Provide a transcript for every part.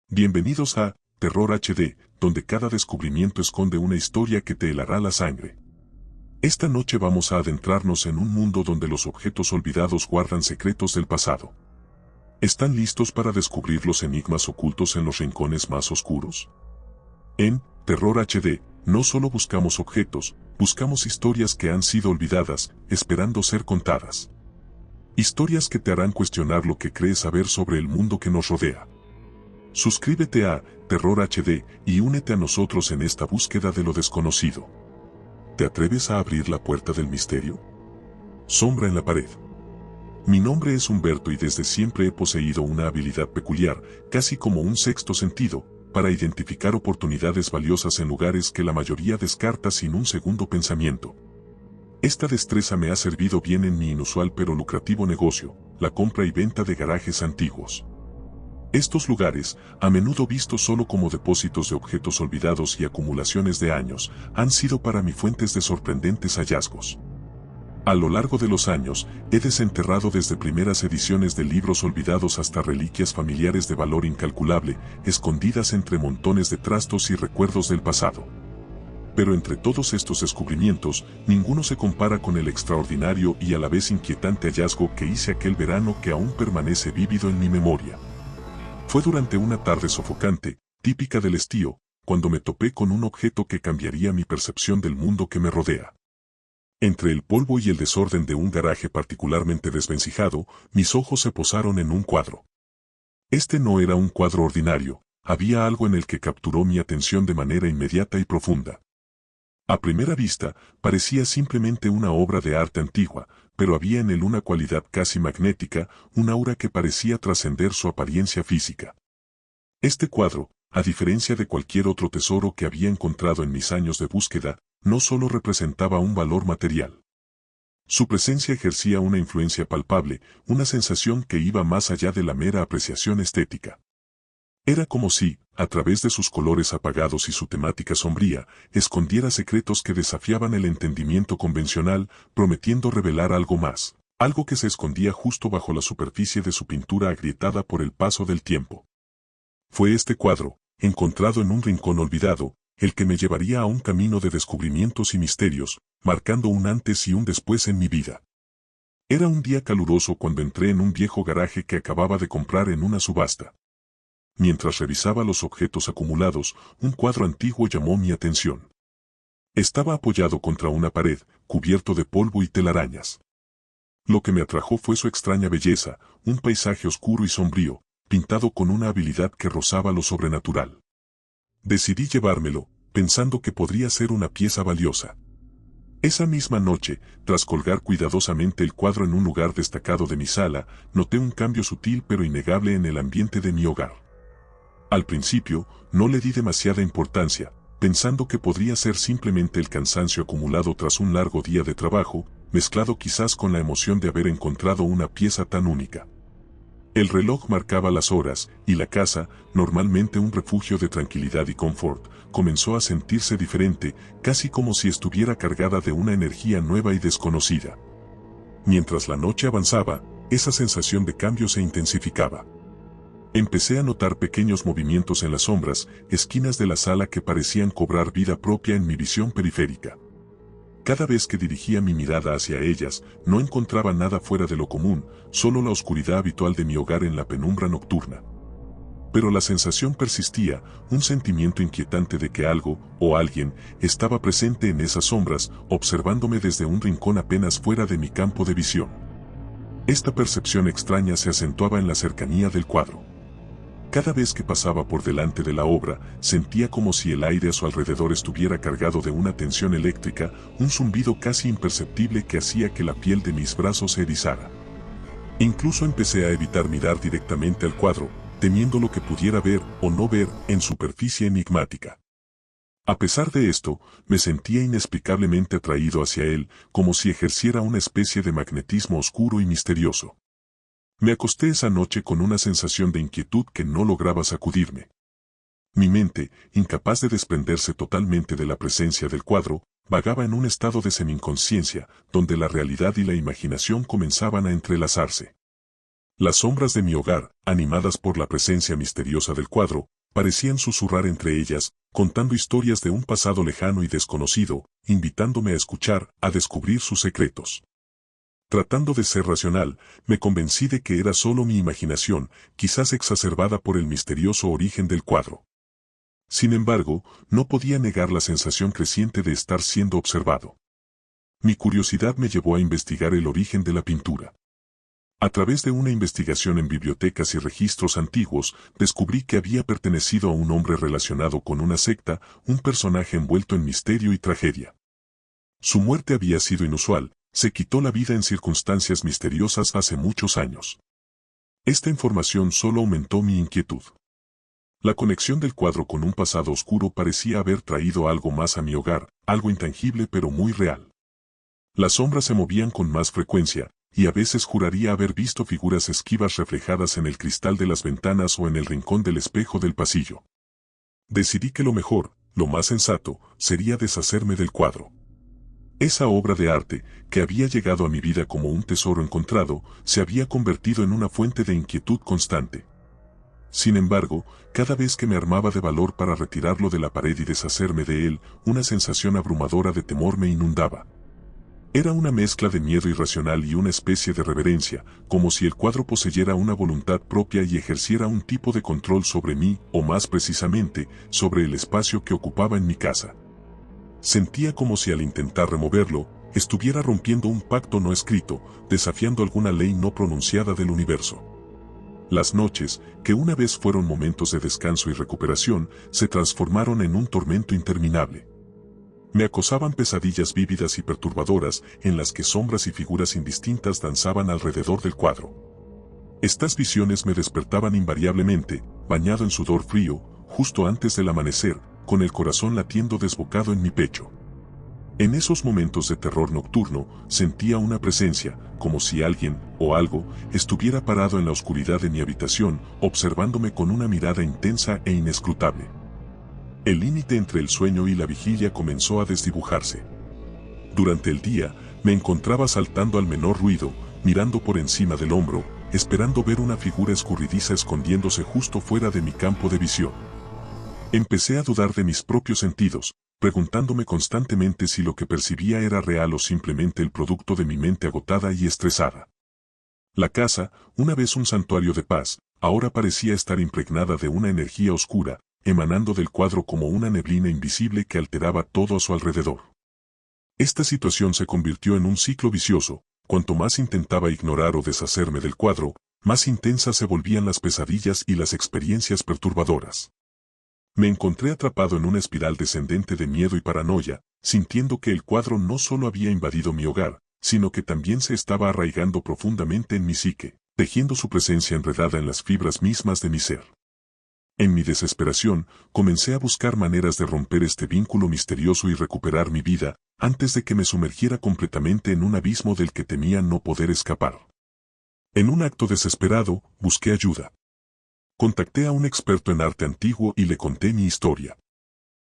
Bienvenidos a Terror HD, donde cada descubrimiento esconde una historia que te helará la sangre. Esta noche vamos a adentrarnos en un mundo donde los objetos olvidados guardan secretos del pasado. ¿Están listos para descubrir los enigmas ocultos en los rincones más oscuros? En Terror HD, no solo buscamos objetos, buscamos historias que han sido olvidadas, esperando ser contadas. Historias que te harán cuestionar lo que crees saber sobre el mundo que nos rodea. Suscríbete a Terror HD y únete a nosotros en esta búsqueda de lo desconocido. ¿Te atreves a abrir la puerta del misterio? Sombra en la pared. Mi nombre es Humberto y desde siempre he poseído una habilidad peculiar, casi como un sexto sentido, para identificar oportunidades valiosas en lugares que la mayoría descarta sin un segundo pensamiento. Esta destreza me ha servido bien en mi inusual pero lucrativo negocio, la compra y venta de garajes antiguos. Estos lugares, a menudo vistos solo como depósitos de objetos olvidados y acumulaciones de años, han sido para mí fuentes de sorprendentes hallazgos. A lo largo de los años, he desenterrado desde primeras ediciones de libros olvidados hasta reliquias familiares de valor incalculable, escondidas entre montones de trastos y recuerdos del pasado. Pero entre todos estos descubrimientos, ninguno se compara con el extraordinario y a la vez inquietante hallazgo que hice aquel verano que aún permanece vívido en mi memoria. Fue durante una tarde sofocante, típica del estío, cuando me topé con un objeto que cambiaría mi percepción del mundo que me rodea. Entre el polvo y el desorden de un garaje particularmente desvencijado, mis ojos se posaron en un cuadro. Este no era un cuadro ordinario, había algo en el que capturó mi atención de manera inmediata y profunda. A primera vista, parecía simplemente una obra de arte antigua, pero había en él una cualidad casi magnética, un aura que parecía trascender su apariencia física. Este cuadro, a diferencia de cualquier otro tesoro que había encontrado en mis años de búsqueda, no solo representaba un valor material. Su presencia ejercía una influencia palpable, una sensación que iba más allá de la mera apreciación estética. Era como si, a través de sus colores apagados y su temática sombría, escondiera secretos que desafiaban el entendimiento convencional, prometiendo revelar algo más, algo que se escondía justo bajo la superficie de su pintura agrietada por el paso del tiempo. Fue este cuadro, encontrado en un rincón olvidado, el que me llevaría a un camino de descubrimientos y misterios, marcando un antes y un después en mi vida. Era un día caluroso cuando entré en un viejo garaje que acababa de comprar en una subasta. Mientras revisaba los objetos acumulados, un cuadro antiguo llamó mi atención. Estaba apoyado contra una pared, cubierto de polvo y telarañas. Lo que me atrajo fue su extraña belleza, un paisaje oscuro y sombrío, pintado con una habilidad que rozaba lo sobrenatural. Decidí llevármelo, pensando que podría ser una pieza valiosa. Esa misma noche, tras colgar cuidadosamente el cuadro en un lugar destacado de mi sala, noté un cambio sutil pero innegable en el ambiente de mi hogar. Al principio, no le di demasiada importancia, pensando que podría ser simplemente el cansancio acumulado tras un largo día de trabajo, mezclado quizás con la emoción de haber encontrado una pieza tan única. El reloj marcaba las horas, y la casa, normalmente un refugio de tranquilidad y confort, comenzó a sentirse diferente, casi como si estuviera cargada de una energía nueva y desconocida. Mientras la noche avanzaba, esa sensación de cambio se intensificaba. Empecé a notar pequeños movimientos en las sombras, esquinas de la sala que parecían cobrar vida propia en mi visión periférica. Cada vez que dirigía mi mirada hacia ellas, no encontraba nada fuera de lo común, solo la oscuridad habitual de mi hogar en la penumbra nocturna. Pero la sensación persistía, un sentimiento inquietante de que algo, o alguien, estaba presente en esas sombras, observándome desde un rincón apenas fuera de mi campo de visión. Esta percepción extraña se acentuaba en la cercanía del cuadro. Cada vez que pasaba por delante de la obra, sentía como si el aire a su alrededor estuviera cargado de una tensión eléctrica, un zumbido casi imperceptible que hacía que la piel de mis brazos se erizara. Incluso empecé a evitar mirar directamente al cuadro, temiendo lo que pudiera ver o no ver en superficie enigmática. A pesar de esto, me sentía inexplicablemente atraído hacia él, como si ejerciera una especie de magnetismo oscuro y misterioso. Me acosté esa noche con una sensación de inquietud que no lograba sacudirme. Mi mente, incapaz de desprenderse totalmente de la presencia del cuadro, vagaba en un estado de semi-inconsciencia, donde la realidad y la imaginación comenzaban a entrelazarse. Las sombras de mi hogar, animadas por la presencia misteriosa del cuadro, parecían susurrar entre ellas, contando historias de un pasado lejano y desconocido, invitándome a escuchar, a descubrir sus secretos. Tratando de ser racional, me convencí de que era solo mi imaginación, quizás exacerbada por el misterioso origen del cuadro. Sin embargo, no podía negar la sensación creciente de estar siendo observado. Mi curiosidad me llevó a investigar el origen de la pintura. A través de una investigación en bibliotecas y registros antiguos, descubrí que había pertenecido a un hombre relacionado con una secta, un personaje envuelto en misterio y tragedia. Su muerte había sido inusual, se quitó la vida en circunstancias misteriosas hace muchos años. Esta información solo aumentó mi inquietud. La conexión del cuadro con un pasado oscuro parecía haber traído algo más a mi hogar, algo intangible pero muy real. Las sombras se movían con más frecuencia, y a veces juraría haber visto figuras esquivas reflejadas en el cristal de las ventanas o en el rincón del espejo del pasillo. Decidí que lo mejor, lo más sensato, sería deshacerme del cuadro. Esa obra de arte, que había llegado a mi vida como un tesoro encontrado, se había convertido en una fuente de inquietud constante. Sin embargo, cada vez que me armaba de valor para retirarlo de la pared y deshacerme de él, una sensación abrumadora de temor me inundaba. Era una mezcla de miedo irracional y una especie de reverencia, como si el cuadro poseyera una voluntad propia y ejerciera un tipo de control sobre mí, o más precisamente, sobre el espacio que ocupaba en mi casa. Sentía como si al intentar removerlo, estuviera rompiendo un pacto no escrito, desafiando alguna ley no pronunciada del universo. Las noches, que una vez fueron momentos de descanso y recuperación, se transformaron en un tormento interminable. Me acosaban pesadillas vívidas y perturbadoras, en las que sombras y figuras indistintas danzaban alrededor del cuadro. Estas visiones me despertaban invariablemente, bañado en sudor frío, justo antes del amanecer, con el corazón latiendo desbocado en mi pecho. En esos momentos de terror nocturno, sentía una presencia, como si alguien, o algo, estuviera parado en la oscuridad de mi habitación, observándome con una mirada intensa e inescrutable. El límite entre el sueño y la vigilia comenzó a desdibujarse. Durante el día, me encontraba saltando al menor ruido, mirando por encima del hombro, esperando ver una figura escurridiza escondiéndose justo fuera de mi campo de visión. Empecé a dudar de mis propios sentidos, preguntándome constantemente si lo que percibía era real o simplemente el producto de mi mente agotada y estresada. La casa, una vez un santuario de paz, ahora parecía estar impregnada de una energía oscura, emanando del cuadro como una neblina invisible que alteraba todo a su alrededor. Esta situación se convirtió en un ciclo vicioso. Cuanto más intentaba ignorar o deshacerme del cuadro, más intensas se volvían las pesadillas y las experiencias perturbadoras. Me encontré atrapado en una espiral descendente de miedo y paranoia, sintiendo que el cuadro no solo había invadido mi hogar, sino que también se estaba arraigando profundamente en mi psique, tejiendo su presencia enredada en las fibras mismas de mi ser. En mi desesperación, comencé a buscar maneras de romper este vínculo misterioso y recuperar mi vida, antes de que me sumergiera completamente en un abismo del que temía no poder escapar. En un acto desesperado, busqué ayuda. Contacté a un experto en arte antiguo y le conté mi historia.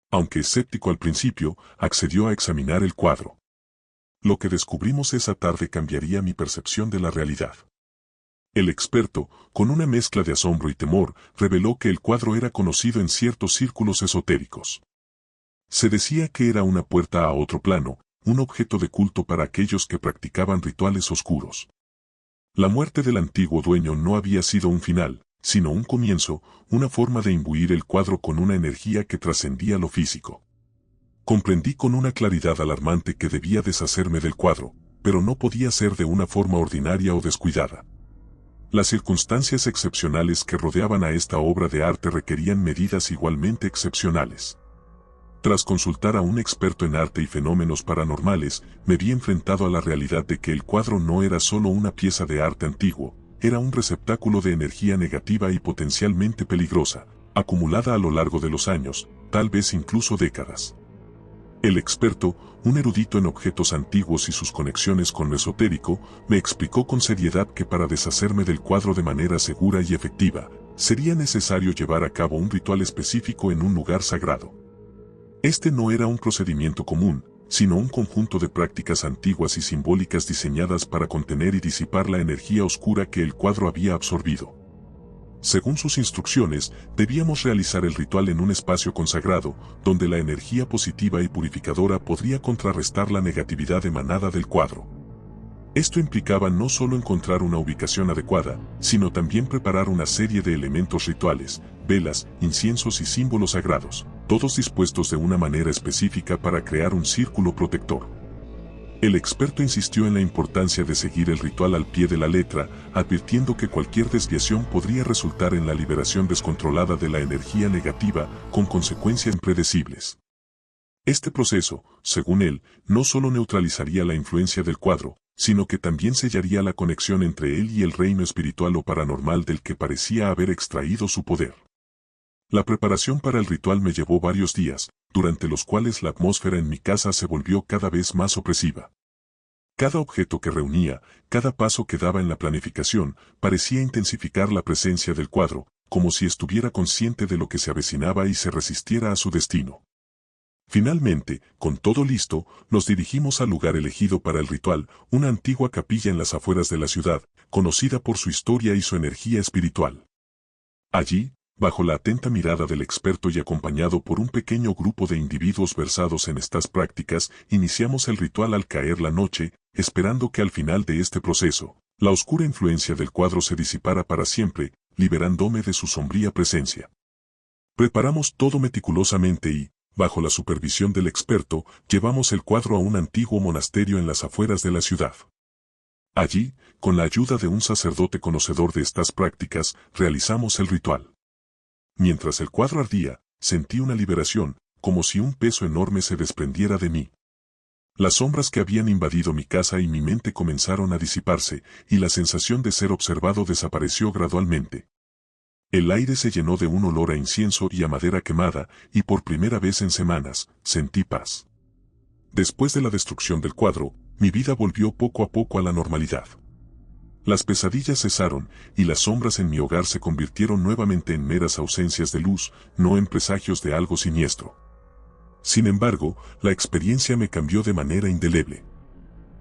Aunque escéptico al principio, accedió a examinar el cuadro. Lo que descubrimos esa tarde cambiaría mi percepción de la realidad. El experto, con una mezcla de asombro y temor, reveló que el cuadro era conocido en ciertos círculos esotéricos. Se decía que era una puerta a otro plano, un objeto de culto para aquellos que practicaban rituales oscuros. La muerte del antiguo dueño no había sido un final, sino un comienzo, una forma de imbuir el cuadro con una energía que trascendía lo físico. Comprendí con una claridad alarmante que debía deshacerme del cuadro, pero no podía ser de una forma ordinaria o descuidada. Las circunstancias excepcionales que rodeaban a esta obra de arte requerían medidas igualmente excepcionales. Tras consultar a un experto en arte y fenómenos paranormales, me vi enfrentado a la realidad de que el cuadro no era solo una pieza de arte antiguo, era un receptáculo de energía negativa y potencialmente peligrosa, acumulada a lo largo de los años, tal vez incluso décadas. El experto, un erudito en objetos antiguos y sus conexiones con lo esotérico, me explicó con seriedad que para deshacerme del cuadro de manera segura y efectiva, sería necesario llevar a cabo un ritual específico en un lugar sagrado. Este no era un procedimiento común, sino un conjunto de prácticas antiguas y simbólicas diseñadas para contener y disipar la energía oscura que el cuadro había absorbido. Según sus instrucciones, debíamos realizar el ritual en un espacio consagrado, donde la energía positiva y purificadora podría contrarrestar la negatividad emanada del cuadro. Esto implicaba no solo encontrar una ubicación adecuada, sino también preparar una serie de elementos rituales, velas, inciensos y símbolos sagrados, todos dispuestos de una manera específica para crear un círculo protector. El experto insistió en la importancia de seguir el ritual al pie de la letra, advirtiendo que cualquier desviación podría resultar en la liberación descontrolada de la energía negativa, con consecuencias impredecibles. Este proceso, según él, no solo neutralizaría la influencia del cuadro, sino que también sellaría la conexión entre él y el reino espiritual o paranormal del que parecía haber extraído su poder. La preparación para el ritual me llevó varios días, durante los cuales la atmósfera en mi casa se volvió cada vez más opresiva. Cada objeto que reunía, cada paso que daba en la planificación, parecía intensificar la presencia del cuadro, como si estuviera consciente de lo que se avecinaba y se resistiera a su destino. Finalmente, con todo listo, nos dirigimos al lugar elegido para el ritual, una antigua capilla en las afueras de la ciudad, conocida por su historia y su energía espiritual. Allí, bajo la atenta mirada del experto y acompañado por un pequeño grupo de individuos versados en estas prácticas, iniciamos el ritual al caer la noche, esperando que al final de este proceso, la oscura influencia del cuadro se disipara para siempre, liberándome de su sombría presencia. Preparamos todo meticulosamente y, bajo la supervisión del experto, llevamos el cuadro a un antiguo monasterio en las afueras de la ciudad. Allí, con la ayuda de un sacerdote conocedor de estas prácticas, realizamos el ritual. Mientras el cuadro ardía, sentí una liberación, como si un peso enorme se desprendiera de mí. Las sombras que habían invadido mi casa y mi mente comenzaron a disiparse, y la sensación de ser observado desapareció gradualmente. El aire se llenó de un olor a incienso y a madera quemada, y por primera vez en semanas, sentí paz. Después de la destrucción del cuadro, mi vida volvió poco a poco a la normalidad. Las pesadillas cesaron, y las sombras en mi hogar se convirtieron nuevamente en meras ausencias de luz, no en presagios de algo siniestro. Sin embargo, la experiencia me cambió de manera indeleble.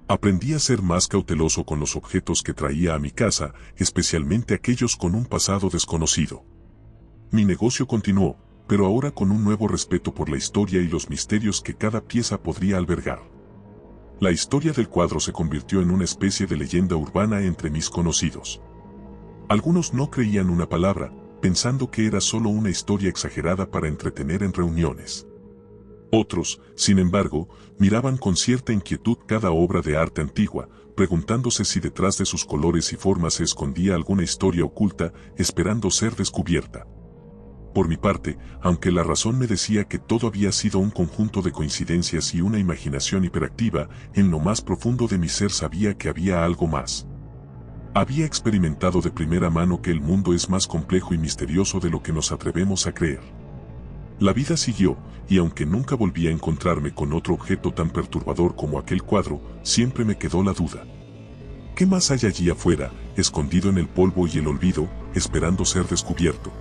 Aprendí a ser más cauteloso con los objetos que traía a mi casa, especialmente aquellos con un pasado desconocido. Mi negocio continuó, pero ahora con un nuevo respeto por la historia y los misterios que cada pieza podría albergar. La historia del cuadro se convirtió en una especie de leyenda urbana entre mis conocidos. Algunos no creían una palabra, pensando que era solo una historia exagerada para entretener en reuniones. Otros, sin embargo, miraban con cierta inquietud cada obra de arte antigua, preguntándose si detrás de sus colores y formas se escondía alguna historia oculta, esperando ser descubierta. Por mi parte, aunque la razón me decía que todo había sido un conjunto de coincidencias y una imaginación hiperactiva, en lo más profundo de mi ser sabía que había algo más. Había experimentado de primera mano que el mundo es más complejo y misterioso de lo que nos atrevemos a creer. La vida siguió, y aunque nunca volví a encontrarme con otro objeto tan perturbador como aquel cuadro, siempre me quedó la duda. ¿Qué más hay allí afuera, escondido en el polvo y el olvido, esperando ser descubierto?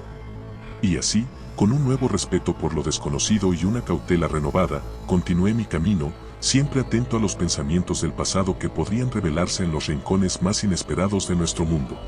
Y así, con un nuevo respeto por lo desconocido y una cautela renovada, continué mi camino, siempre atento a los pensamientos del pasado que podrían revelarse en los rincones más inesperados de nuestro mundo.